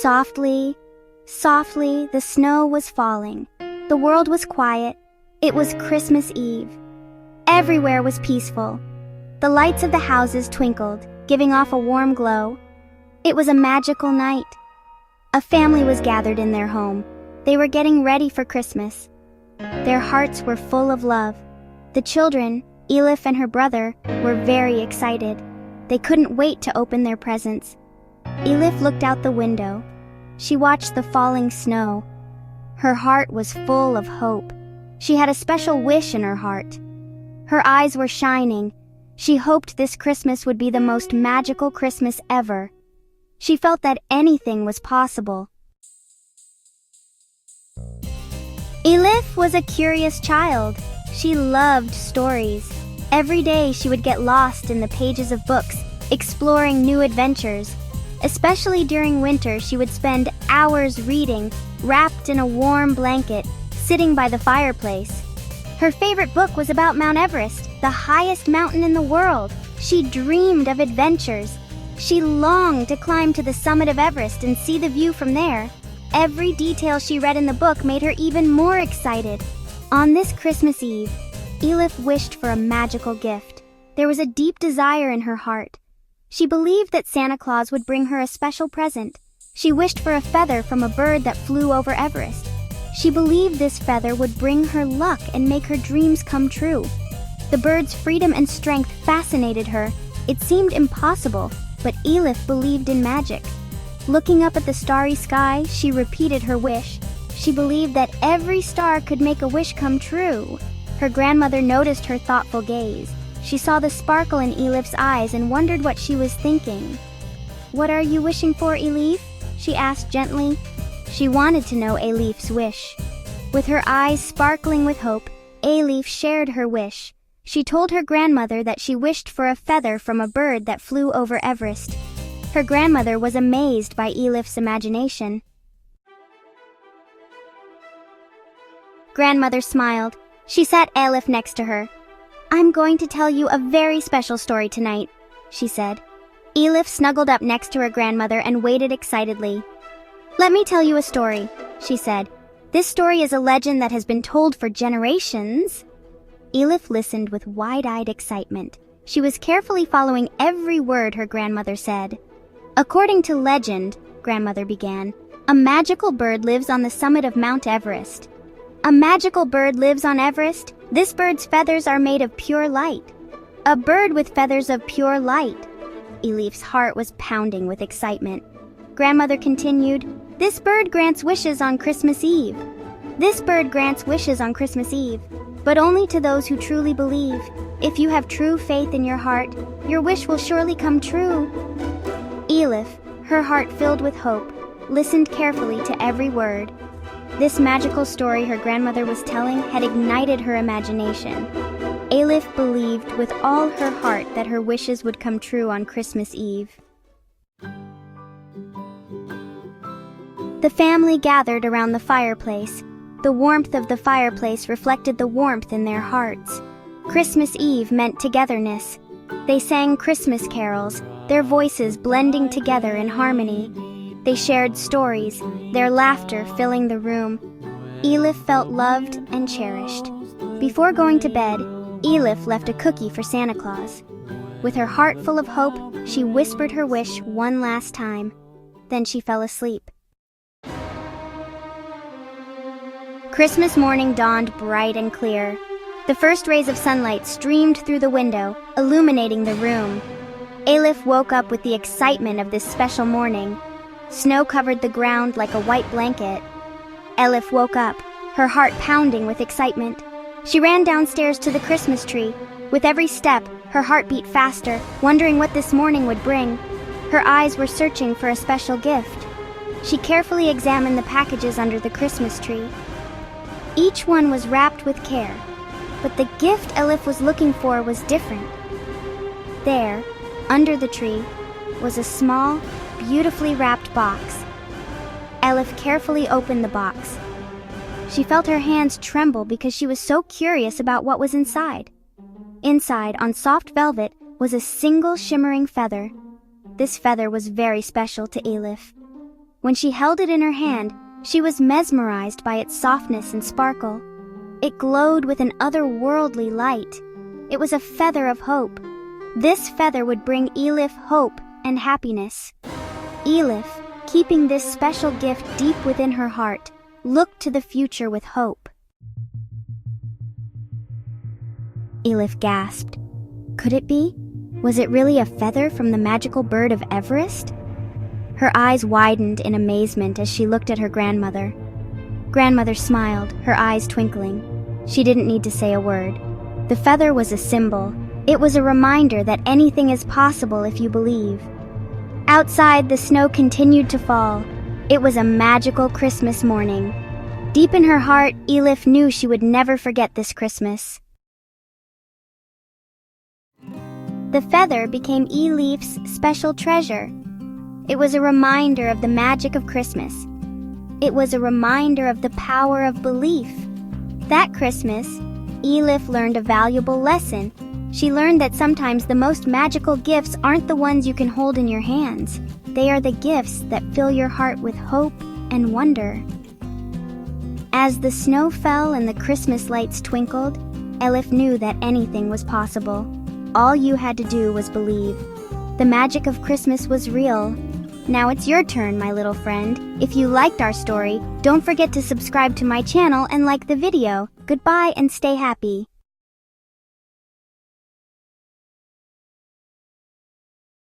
Softly, softly, the snow was falling. The world was quiet. It was Christmas Eve. Everywhere was peaceful. The lights of the houses twinkled, giving off a warm glow. It was a magical night. A family was gathered in their home. They were getting ready for Christmas. Their hearts were full of love. The children, Elif and her brother, were very excited. They couldn't wait to open their presents. Elif looked out the window. She watched the falling snow. Her heart was full of hope. She had a special wish in her heart. Her eyes were shining. She hoped this Christmas would be the most magical Christmas ever. She felt that anything was possible. Elif was a curious child. She loved stories. Every day she would get lost in the pages of books, exploring new adventures. Especially during winter, she would spend hours reading, wrapped in a warm blanket, sitting by the fireplace. Her favorite book was about Mount Everest, the highest mountain in the world. She dreamed of adventures. She longed to climb to the summit of Everest and see the view from there. Every detail she read in the book made her even more excited. On this Christmas Eve, Elif wished for a magical gift. There was a deep desire in her heart. She believed that Santa Claus would bring her a special present. She wished for a feather from a bird that flew over Everest. She believed this feather would bring her luck and make her dreams come true. The bird's freedom and strength fascinated her. It seemed impossible, but Elif believed in magic. Looking up at the starry sky, she repeated her wish. She believed that every star could make a wish come true. Her grandmother noticed her thoughtful gaze. She saw the sparkle in Elif's eyes and wondered what she was thinking. "What are you wishing for, Elif?" she asked gently. She wanted to know Elif's wish. With her eyes sparkling with hope, Elif shared her wish. She told her grandmother that she wished for a feather from a bird that flew over Everest. Her grandmother was amazed by Elif's imagination. Grandmother smiled. She sat Elif next to her. "I'm going to tell you a very special story tonight," she said. Elif snuggled up next to her grandmother and waited excitedly. "Let me tell you a story," she said. "This story is a legend that has been told for generations." Elif listened with wide-eyed excitement. She was carefully following every word her grandmother said. "According to legend," grandmother began, "a magical bird lives on the summit of Mount Everest. A magical bird lives on Everest. This bird's feathers are made of pure light. A bird with feathers of pure light." Elif's heart was pounding with excitement. Grandmother continued, "This bird grants wishes on Christmas Eve. This bird grants wishes on Christmas Eve, but only to those who truly believe. If you have true faith in your heart, your wish will surely come true." Elif, her heart filled with hope, listened carefully to every word. This magical story her grandmother was telling had ignited her imagination. Elif believed with all her heart that her wishes would come true on Christmas Eve. The family gathered around the fireplace. The warmth of the fireplace reflected the warmth in their hearts. Christmas Eve meant togetherness. They sang Christmas carols, their voices blending together in harmony. They shared stories, their laughter filling the room. Elif felt loved and cherished. Before going to bed, Elif left a cookie for Santa Claus. With her heart full of hope, she whispered her wish one last time. Then she fell asleep. Christmas morning dawned bright and clear. The first rays of sunlight streamed through the window, illuminating the room. Elif woke up with the excitement of this special morning. Snow covered the ground like a white blanket. Elif woke up, her heart pounding with excitement. She ran downstairs to the Christmas tree. With every step, her heart beat faster, wondering what this morning would bring. Her eyes were searching for a special gift. She carefully examined the packages under the Christmas tree. Each one was wrapped with care, but the gift Elif was looking for was different. There, under the tree, was a small, beautifully wrapped box. Elif carefully opened the box. She felt her hands tremble because she was so curious about what was inside. Inside, on soft velvet, was a single shimmering feather. This feather was very special to Elif. When she held it in her hand, she was mesmerized by its softness and sparkle. It glowed with an otherworldly light. It was a feather of hope. This feather would bring Elif hope and happiness. Elif, keeping this special gift deep within her heart, looked to the future with hope. Elif gasped. Could it be? Was it really a feather from the magical bird of Everest? Her eyes widened in amazement as she looked at her grandmother. Grandmother smiled, her eyes twinkling. She didn't need to say a word. The feather was a symbol. It was a reminder that anything is possible if you believe. Outside, the snow continued to fall. It was a magical Christmas morning. Deep in her heart, Elif knew she would never forget this Christmas. The feather became Elif's special treasure. It was a reminder of the magic of Christmas. It was a reminder of the power of belief. That Christmas, Elif learned a valuable lesson. She learned that sometimes the most magical gifts aren't the ones you can hold in your hands. They are the gifts that fill your heart with hope and wonder. As the snow fell and the Christmas lights twinkled, Elif knew that anything was possible. All you had to do was believe. The magic of Christmas was real. Now it's your turn, my little friend. If you liked our story, don't forget to subscribe to my channel and like the video. Goodbye and stay happy.